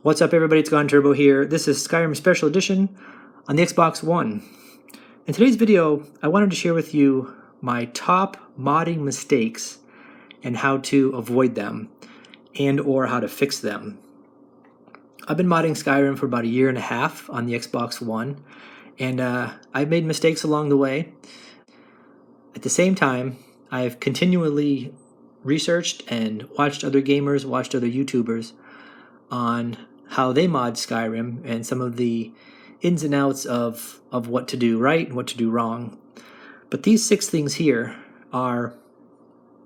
What's up everybody, it's Gone Turbo here. This is Skyrim Special Edition on the Xbox One. In today's video, I wanted to share with you my top modding mistakes and how to avoid them and or how to fix them. I've been modding Skyrim for about a year and a half on the Xbox One, and I've made mistakes along the way. At the same time, I've continually researched and watched other gamers, watched other YouTubers on how they mod Skyrim and some of the ins and outs of what to do right and what to do wrong. But these 6 things here are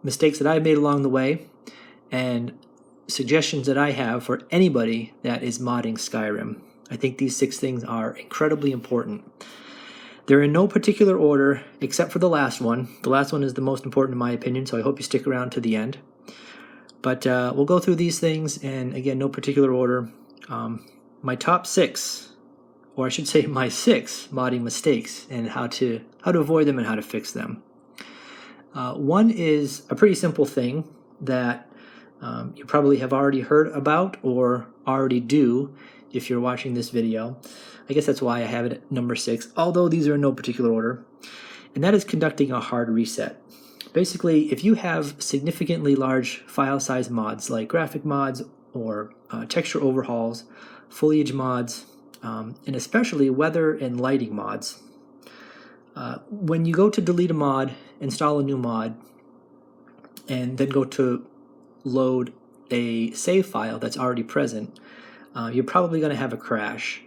mistakes that I've made along the way and suggestions that I have for anybody that is modding Skyrim. I think these 6 things are incredibly important. They're in no particular order except for the last one. The last one is the most important in my opinion, so I hope you stick around to the end. But we'll go through these things, and again, no particular order. My top 6, or I should say my 6 modding mistakes, and how to avoid them and how to fix them. One is a pretty simple thing that you probably have already heard about or already do if you're watching this video. I guess that's why I have it at number 6, although these are in no particular order, and that is conducting a hard reset. Basically, if you have significantly large file size mods like graphic mods or texture overhauls, foliage mods, and especially weather and lighting mods, when you go to delete a mod, install a new mod, and then go to load a save file that's already present, you're probably going to have a crash.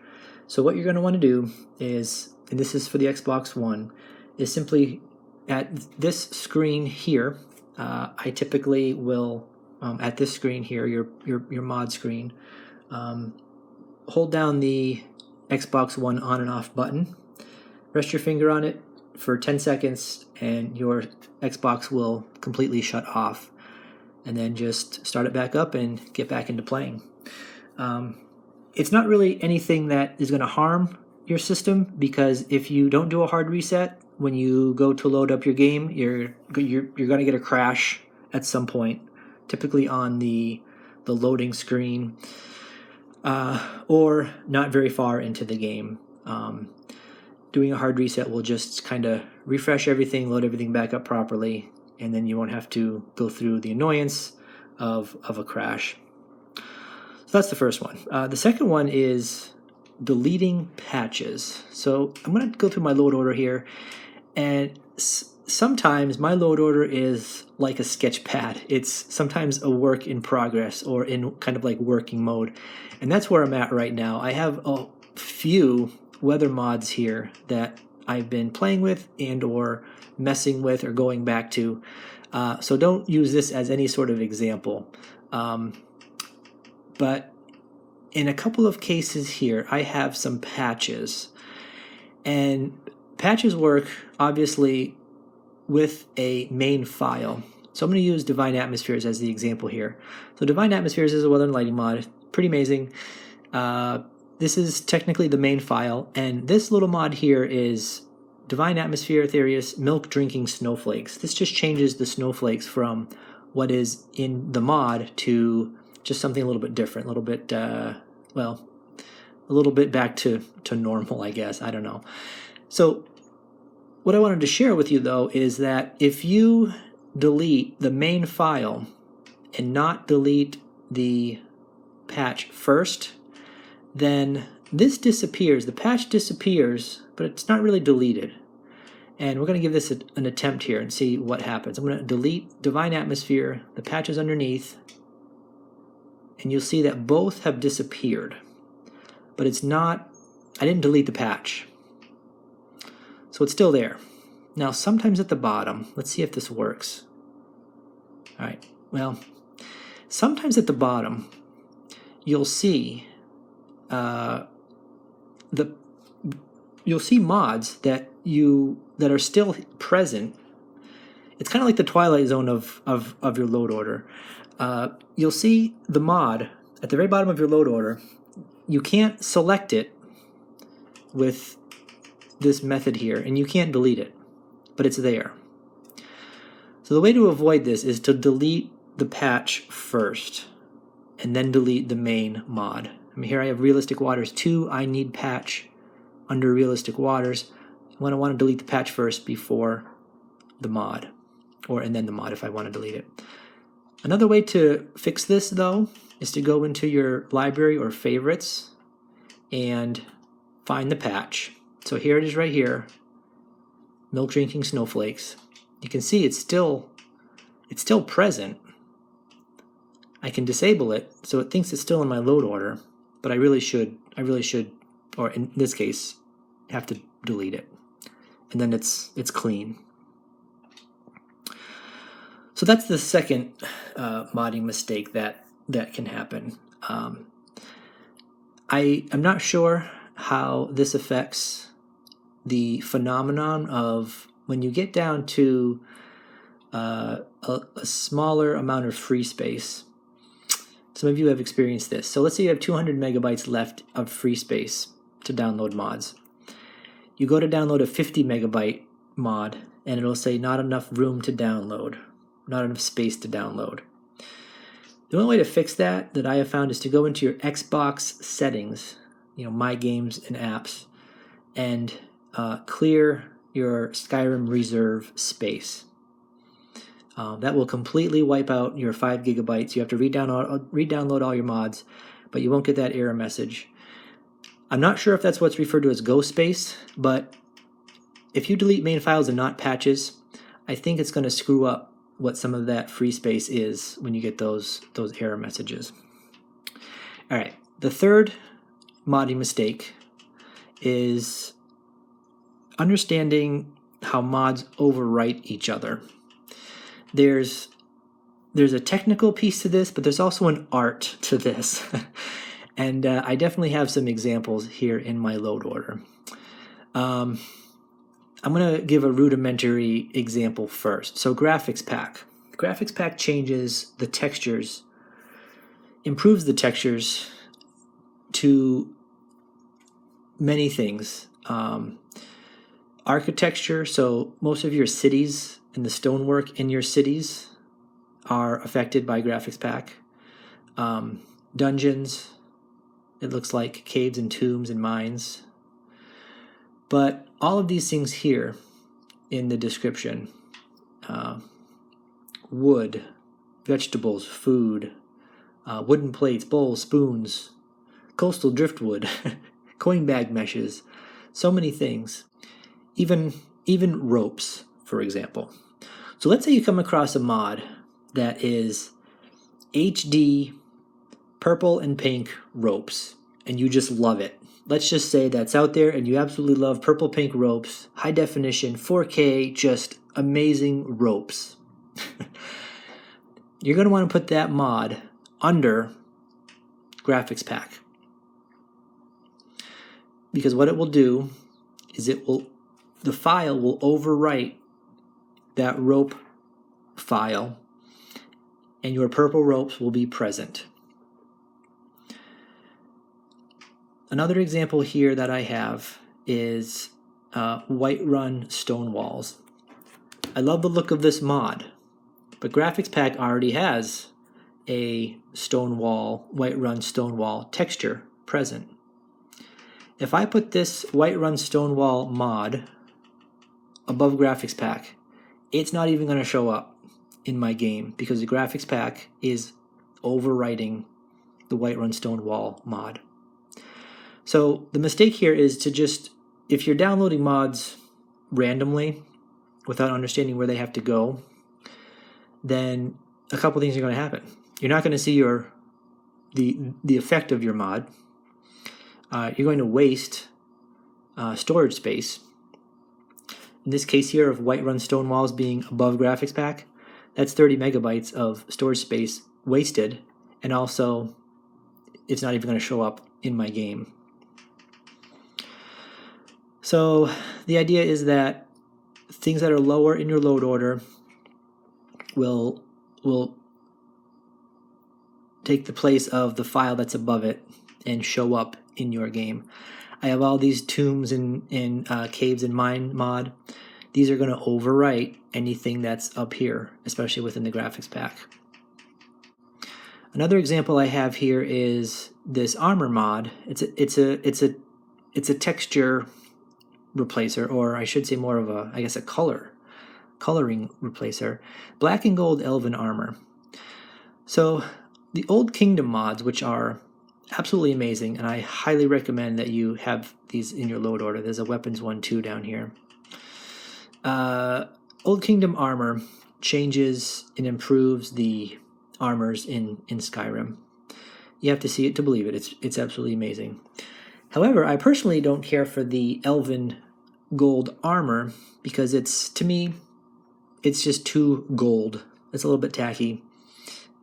So what you're going to want to do is, and this is for the Xbox One, is simply at this screen here, I typically will, at this screen here, your mod screen, hold down the Xbox One on and off button, rest your finger on it for 10 seconds, and your Xbox will completely shut off. And then just start it back up and get back into playing. It's not really anything that is going to harm your system, because if you don't do a hard reset, when you go to load up your game, you're going to get a crash at some point, typically on the loading screen, or not very far into the game. Doing a hard reset will just kind of refresh everything, load everything back up properly, and then you won't have to go through the annoyance of a crash. So that's the first one. The second one is deleting patches. So I'm going to go through my load order here, and sometimes my load order is like a sketch pad. It's sometimes a work in progress or in kind of like working mode, and that's where I'm at right now. I have a few weather mods here that I've been playing with and or messing with or going back to, so don't use this as any sort of example. But in a couple of cases here, I have some patches, and patches work obviously with a main file. So I'm going to use Divine Atmospheres as the example here. So Divine Atmospheres is a weather and lighting mod, pretty amazing. This is technically the main file, and this little mod here is Divine Atmosphere Aetherius Milk Drinking Snowflakes. This just changes the snowflakes from what is in the mod to just something a little bit different, a little bit, well, a little bit back to normal, I guess. I don't know. So what I wanted to share with you, though, is that if you delete the main file and not delete the patch first, then this disappears. The patch disappears, but it's not really deleted. And we're going to give this an attempt here and see what happens. I'm going to delete Divine Atmosphere, the patch is underneath, and you'll see that both have disappeared. But it's not, I didn't delete the patch. So it's still there. Now, sometimes at the bottom, let's see if this works. All right, well, sometimes at the bottom, you'll see you'll see mods that are still present. It's kind of like the Twilight Zone of your load order. You'll see the mod at the very bottom of your load order. You can't select it with this method here, and you can't delete it, but it's there. So the way to avoid this is to delete the patch first, and then delete the main mod. here I have Realistic Waters 2, iNeed patch under Realistic Waters. I want to delete the patch first before the mod, and then the mod if I want to delete it. Another way to fix this, though, is to go into your library or favorites and find the patch. So here it is right here, Milk Drinking Snowflakes. You can see it's still present. I can disable it so it thinks it's still in my load order, but I really should, or in this case, have to delete it. And then it's clean. So that's the second modding mistake that can happen. I'm not sure how this affects the phenomenon of when you get down to a smaller amount of free space. Some of you have experienced this. So let's say you have 200 megabytes left of free space to download mods. You go to download a 50 megabyte mod and it'll say not enough room to download, not enough space to download. The only way to fix that I have found is to go into your Xbox settings, My Games and Apps, and clear your Skyrim reserve space. That will completely wipe out your 5 gigabytes. You have to re-download all your mods, but you won't get that error message. I'm not sure if that's what's referred to as ghost space, but if you delete main files and not patches, I think it's going to screw up what some of that free space is when you get those error messages. All right, the third modding mistake is understanding how mods overwrite each other. There's a technical piece to this, but there's also an art to this. And I definitely have some examples here in my load order. I'm going to give a rudimentary example first. So Graphics Pack. Graphics Pack changes the textures, improves the textures to many things. Architecture, so most of your cities and the stonework in your cities are affected by Graphics Pack. Dungeons, it looks like caves and tombs and mines. But all of these things here in the description, wood, vegetables, food, wooden plates, bowls, spoons, coastal driftwood, coin bag meshes, so many things, even ropes, for example. So let's say you come across a mod that is HD purple and pink ropes, and you just love it. Let's just say that's out there and you absolutely love purple pink ropes, high definition, 4K, just amazing ropes. You're going to want to put that mod under Graphics Pack. Because what it will do is the file will overwrite that rope file and your purple ropes will be present. Another example here that I have is Whiterun Stonewalls. I love the look of this mod, but Graphics Pack already has a Whiterun Stonewall texture present. If I put this Whiterun Stonewall mod above Graphics Pack, it's not even going to show up in my game because the Graphics Pack is overwriting the Whiterun Stonewall mod. So the mistake here is to just, if you're downloading mods randomly without understanding where they have to go, then a couple things are going to happen. You're not going to see the effect of your mod. You're going to waste storage space. In this case here of Whiterun Stonewalls being above Graphics Pack, that's 30 megabytes of storage space wasted, and also it's not even going to show up in my game. So the idea is that things that are lower in your load order will take the place of the file that's above it and show up in your game. I have all these tombs and caves and mine mod. These are going to overwrite anything that's up here, especially within the Graphics Pack. Another example I have here is this armor mod. It's a texture replacer, or I should say more of a, I guess, a coloring replacer. Black and gold elven armor. So the Old Kingdom mods, which are absolutely amazing, and I highly recommend that you have these in your load order. There's a weapons one too down here. Old Kingdom armor changes and improves the armors in Skyrim. You have to see it to believe it. It's absolutely amazing. However, I personally don't care for the elven gold armor because to me, it's just too gold. It's a little bit tacky.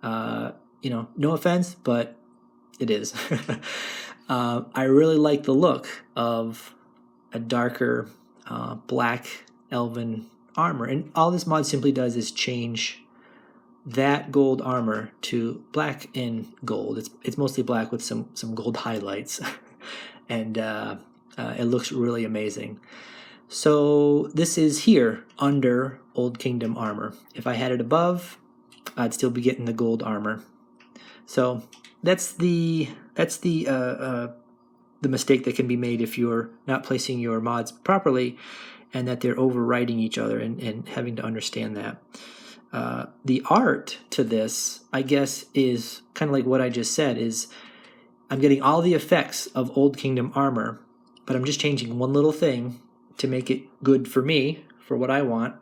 No offense, but it is. I really like the look of a darker black elven armor, and all this mod simply does is change that gold armor to black and gold. It's mostly black with some gold highlights, and it looks really amazing. So this is here under Old Kingdom armor. If I had it above, I'd still be getting the gold armor. So that's the mistake that can be made if you're not placing your mods properly, and that they're overwriting each other, and having to understand that. The art to this, I guess, is kind of like what I just said, is I'm getting all the effects of Old Kingdom armor, but I'm just changing one little thing to make it good for me, for what I want,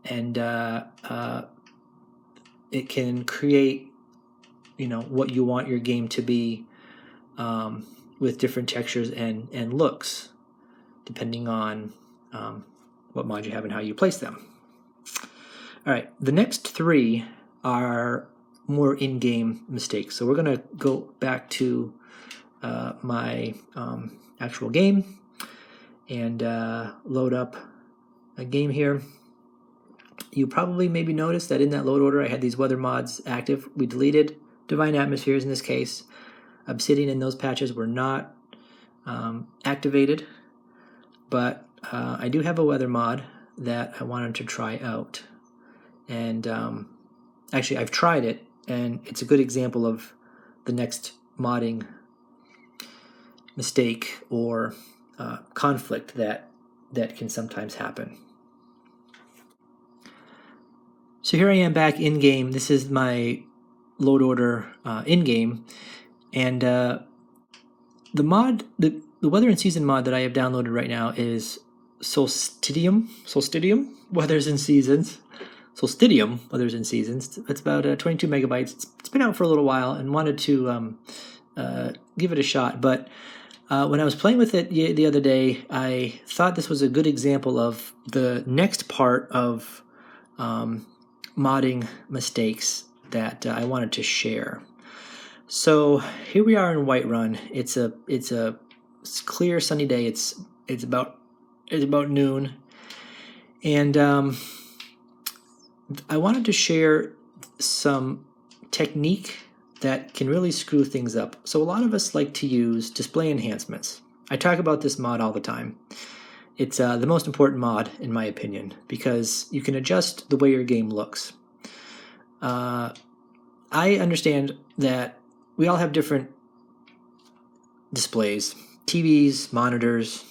and it can create, what you want your game to be, with different textures and looks, depending on what mod you have and how you place them. All right, the next three are more in-game mistakes. So we're going to go back to my actual game and load up a game here. You probably maybe noticed that in that load order I had these weather mods active. We deleted Divine Atmospheres in this case. Obsidian and those patches were not activated, but I do have a weather mod that I wanted to try out. And actually, I've tried it, and it's a good example of the next modding mistake or conflict that can sometimes happen. So here I am back in-game. This is my load order in-game, and the mod, the Weather and Season mod that I have downloaded right now is Solstidium Weathers and Seasons. Solstidium Weathers and Seasons. It's about 22 megabytes. It's been out for a little while, and wanted to give it a shot. But when I was playing with it the other day, I thought this was a good example of the next part of modding mistakes that I wanted to share. So here we are in Whiterun. It's a clear sunny day. It's about noon, and I wanted to share some technique that can really screw things up. So a lot of us like to use display enhancements. I talk about this mod all the time. It's the most important mod, in my opinion, because you can adjust the way your game looks. I understand that we all have different displays, TVs, monitors,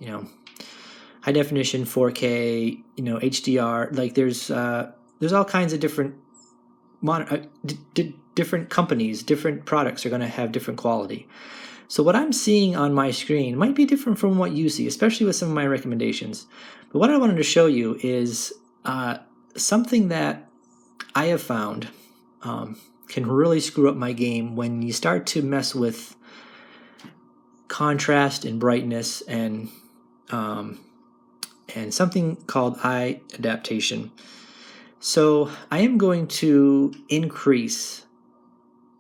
high definition, 4K, HDR. Like there's all kinds of different different companies, different products are going to have different quality. So what I'm seeing on my screen might be different from what you see, especially with some of my recommendations. But what I wanted to show you is something that I have found can really screw up my game when you start to mess with contrast and brightness and something called eye adaptation. So I am going to increase,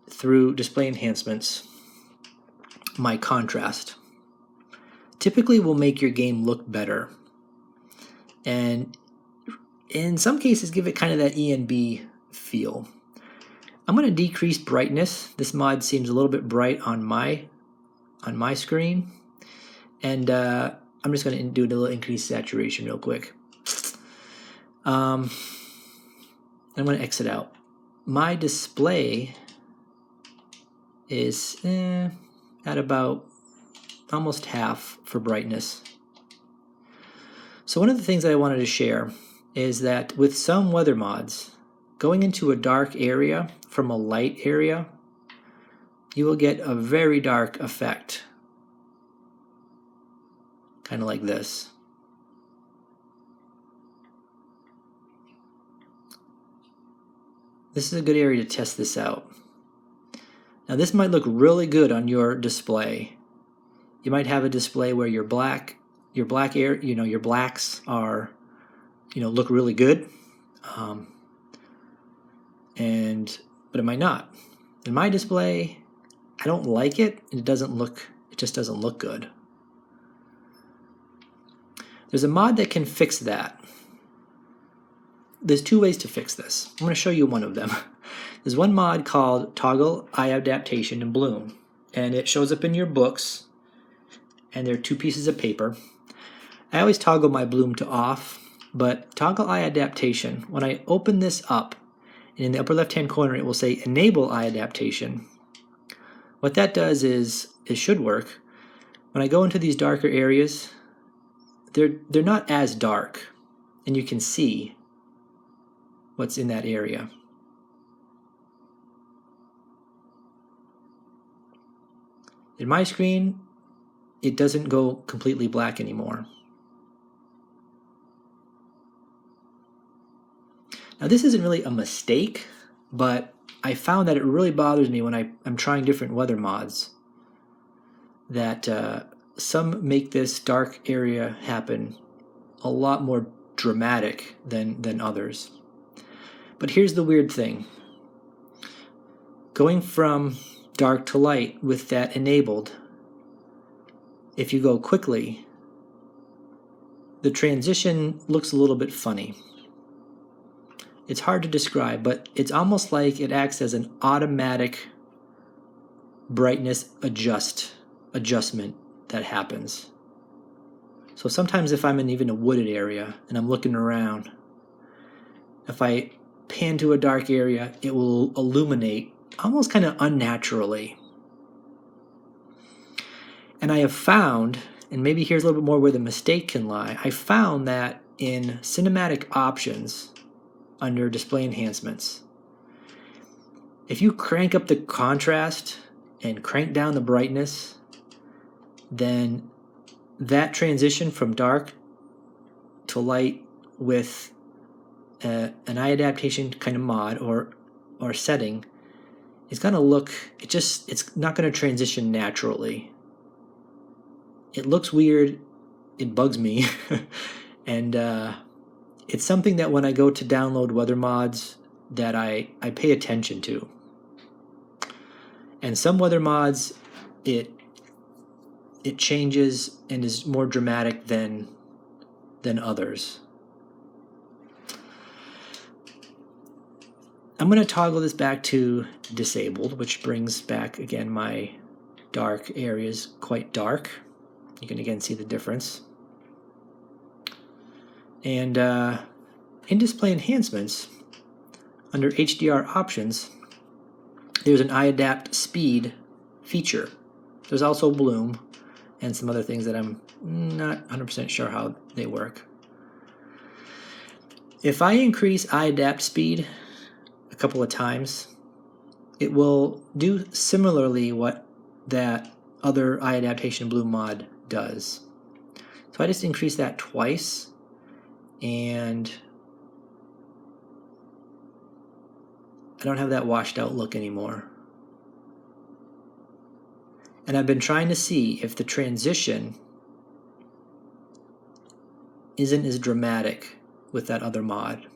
through display enhancements, my contrast. Typically will make your game look better, and in some cases give it kind of that ENB feel. I'm going to decrease brightness. This mod seems a little bit bright on my screen, and I'm just going to do a little increased saturation real quick. I'm going to exit out. My display is at about almost half for brightness. So one of the things that I wanted to share is that with some weather mods, going into a dark area from a light area, you will get a very dark effect. Kind of like this. This is a good area to test this out. Now this might look really good on your display. You might have a display where your black air, your blacks are, look really good, but it might not. In my display, I don't like it. It just doesn't look good. There's a mod that can fix that. There's two ways to fix this. I'm going to show you one of them. There's one mod called Toggle Eye Adaptation in Bloom, and it shows up in your books, and there are two pieces of paper. I always toggle my bloom to off, but Toggle Eye Adaptation, when I open this up, and in the upper left-hand corner it will say Enable Eye Adaptation. What that does is, it should work. When I go into these darker areas, they're not as dark, and you can see what's in that area. In my screen, it doesn't go completely black anymore. Now this isn't really a mistake, but I found that it really bothers me when I'm trying different weather mods, that some make this dark area happen a lot more dramatic than others. But here's the weird thing. Going from dark to light with that enabled, if you go quickly, the transition looks a little bit funny. It's hard to describe, but it's almost like it acts as an automatic brightness adjustment that happens. So sometimes if I'm in even a wooded area and I'm looking around, if I pan to a dark area, it will illuminate almost kind of unnaturally. And I have found, and maybe here's a little bit more where the mistake can lie, I found that in cinematic options under display enhancements, if you crank up the contrast and crank down the brightness, then that transition from dark to light with an eye adaptation kind of mod or setting is going to look, it's not going to transition naturally. It looks weird, it bugs me, and it's something that when I go to download weather mods that I pay attention to. And some weather mods, it changes and is more dramatic than others. I'm going to toggle this back to disabled, which brings back again my dark areas quite dark. You can again see the difference. And in display enhancements, under HDR options, there's an eye adapt speed feature. There's also bloom and some other things that I'm not 100% sure how they work. If I increase eye adapt speed a couple of times, it will do similarly what that other eye adaptation bloom mod does. So I just increased that twice, and I don't have that washed out look anymore. And I've been trying to see if the transition isn't as dramatic with that other mod.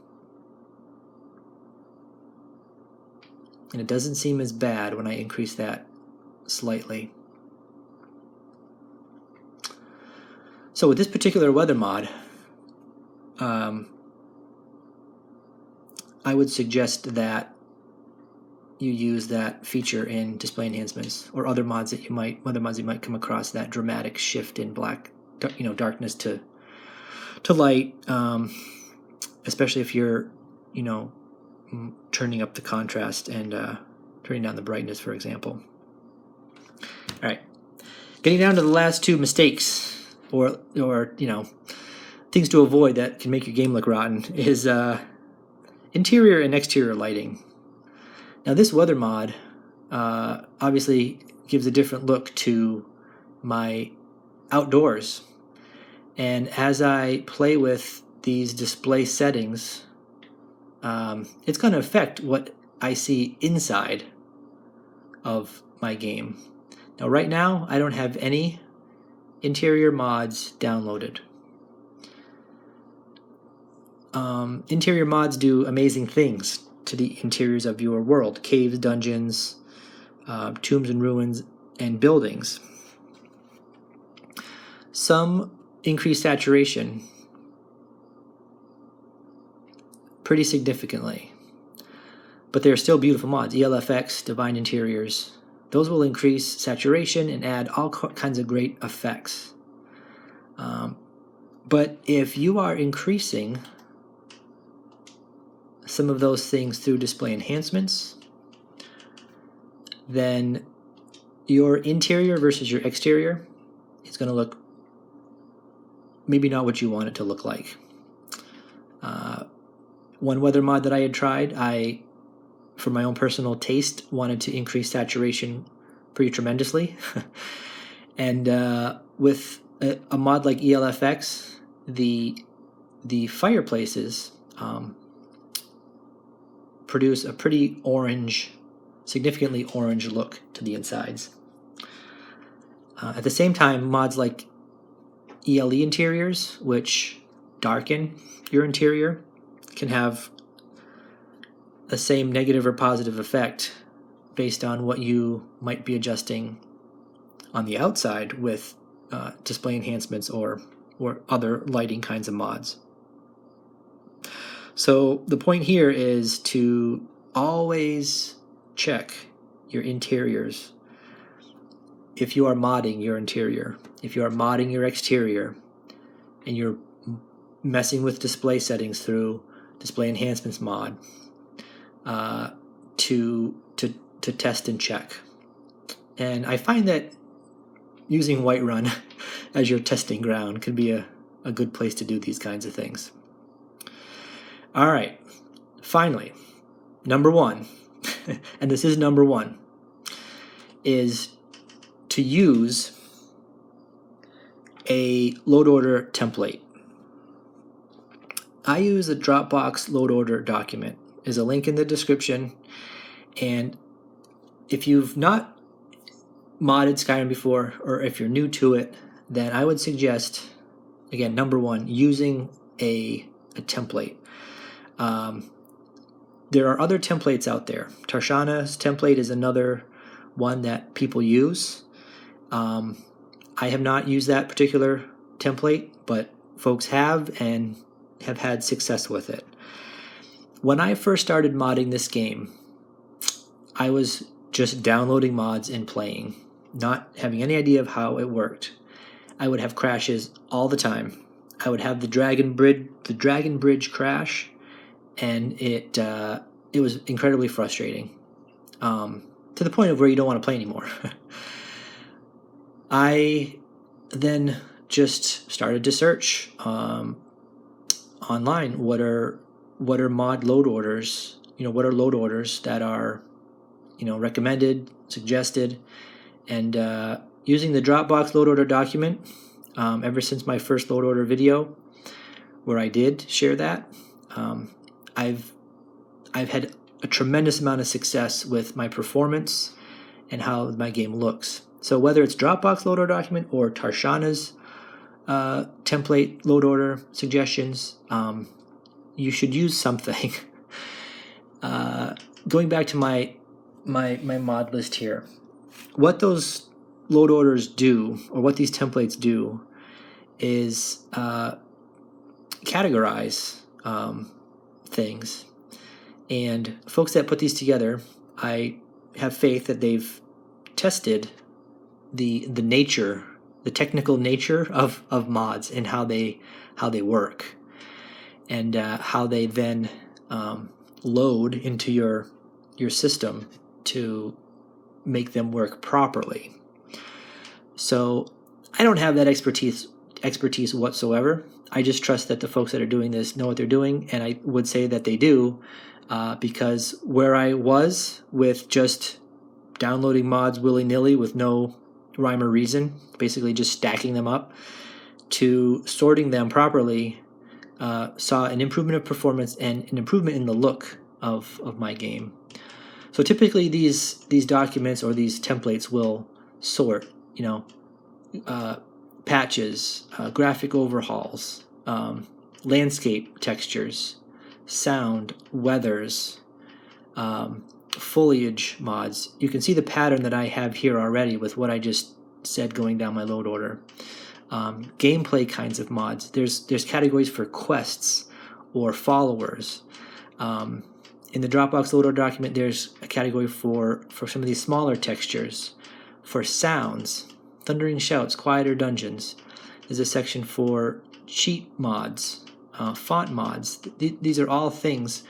And it doesn't seem as bad when I increase that slightly. So with this particular weather mod, I would suggest that you use that feature in display enhancements or other mods that weather mods you might come across, that dramatic shift in darkness to light, especially if you're, turning up the contrast and turning down the brightness, for example. All right, getting down to the last two mistakes, or things to avoid that can make your game look rotten, is interior and exterior lighting. Now, this weather mod obviously gives a different look to my outdoors, and as I play with these display settings, it's going to affect what I see inside of my game. Now, right now, I don't have any interior mods downloaded. Interior mods do amazing things to the interiors of your world: caves, dungeons, tombs and ruins, and buildings. Some increase saturation pretty significantly, but they're still beautiful mods. ELFX, Divine Interiors, those will increase saturation and add all kinds of great effects. But if you are increasing some of those things through display enhancements, then your interior versus your exterior is going to look maybe not what you want it to look like. One weather mod that I had tried, for my own personal taste, wanted to increase saturation pretty tremendously. And with a mod like ELFX, the fireplaces produce a pretty orange, significantly orange look to the insides. At the same time, mods like ELE interiors, which darken your interior, can have the same negative or positive effect based on what you might be adjusting on the outside with display enhancements or other lighting kinds of mods. So the point here is to always check your interiors. If you are modding your interior, if you are modding your exterior, and you're messing with display settings through display enhancements mod, to test and check. And I find that using Whiterun as your testing ground could be a good place to do these kinds of things. All right, finally, number one, and this is number one, is to use a load order template. I use a Dropbox load order document. There's a link in the description, and if you've not modded Skyrim before, or if you're new to it, then I would suggest, again, number one, using a template. There are other templates out there. Tarshana's template is another one that people use. I have not used that particular template, but folks have and have had success with it. When I first started modding this game, I was just downloading mods and playing, not having any idea of how it worked. I would have crashes all the time. I would have the Dragon Bridge crash, and it was incredibly frustrating, to the point of where you don't want to play anymore. I then just started to search online. What are mod load orders? What are load orders that are recommended, suggested, and using the Dropbox load order document. Ever since my first load order video, where I did share that, I've had a tremendous amount of success with my performance and how my game looks. So whether it's Dropbox load order document or Tarshana's template load order suggestions, you should use something. Going back to my mod list here, what those load orders do, or what these templates do, is categorize things. And folks that put these together, I have faith that they've tested the technical nature of mods and how they work, and how they then load into your system to make them work properly. So I don't have that expertise whatsoever. I just trust that the folks that are doing this know what they're doing, and I would say that they do, because where I was with just downloading mods willy-nilly with no rhyme or reason, basically just stacking them up, to sorting them properly, saw an improvement of performance and an improvement in the look of my game. So typically these documents or these templates will sort, patches, graphic overhauls, landscape textures, sound, weathers, foliage mods. You can see the pattern that I have here already with what I just said going down my load order. Gameplay kinds of mods. There's categories for quests or followers. In the Dropbox load order document, there's a category for some of these smaller textures. For sounds, thundering shouts, quieter dungeons. There's a section for cheat mods, font mods. These are all things,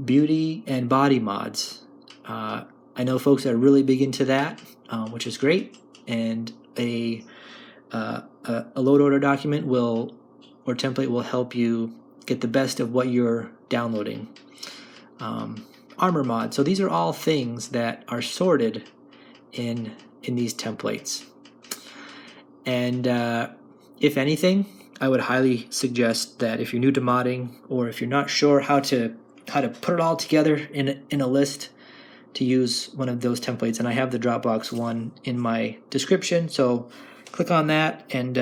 beauty and body mods. I know folks that are really big into that, which is great. And a load order document or template will help you get the best of what you're downloading. Armor mod. So these are all things that are sorted in these templates. And if anything, I would highly suggest that if you're new to modding, or if you're not sure how to put it all together in a list, to use one of those templates. And I have the Dropbox one in my description, so click on that and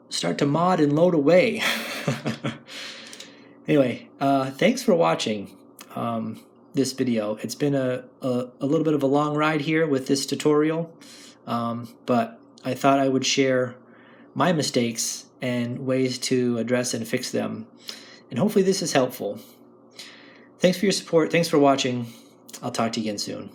start to mod and load away. Anyway, thanks for watching this video. It's been a little bit of a long ride here with this tutorial, but I thought I would share my mistakes and ways to address and fix them. And hopefully this is helpful. Thanks for your support. Thanks for watching. I'll talk to you again soon.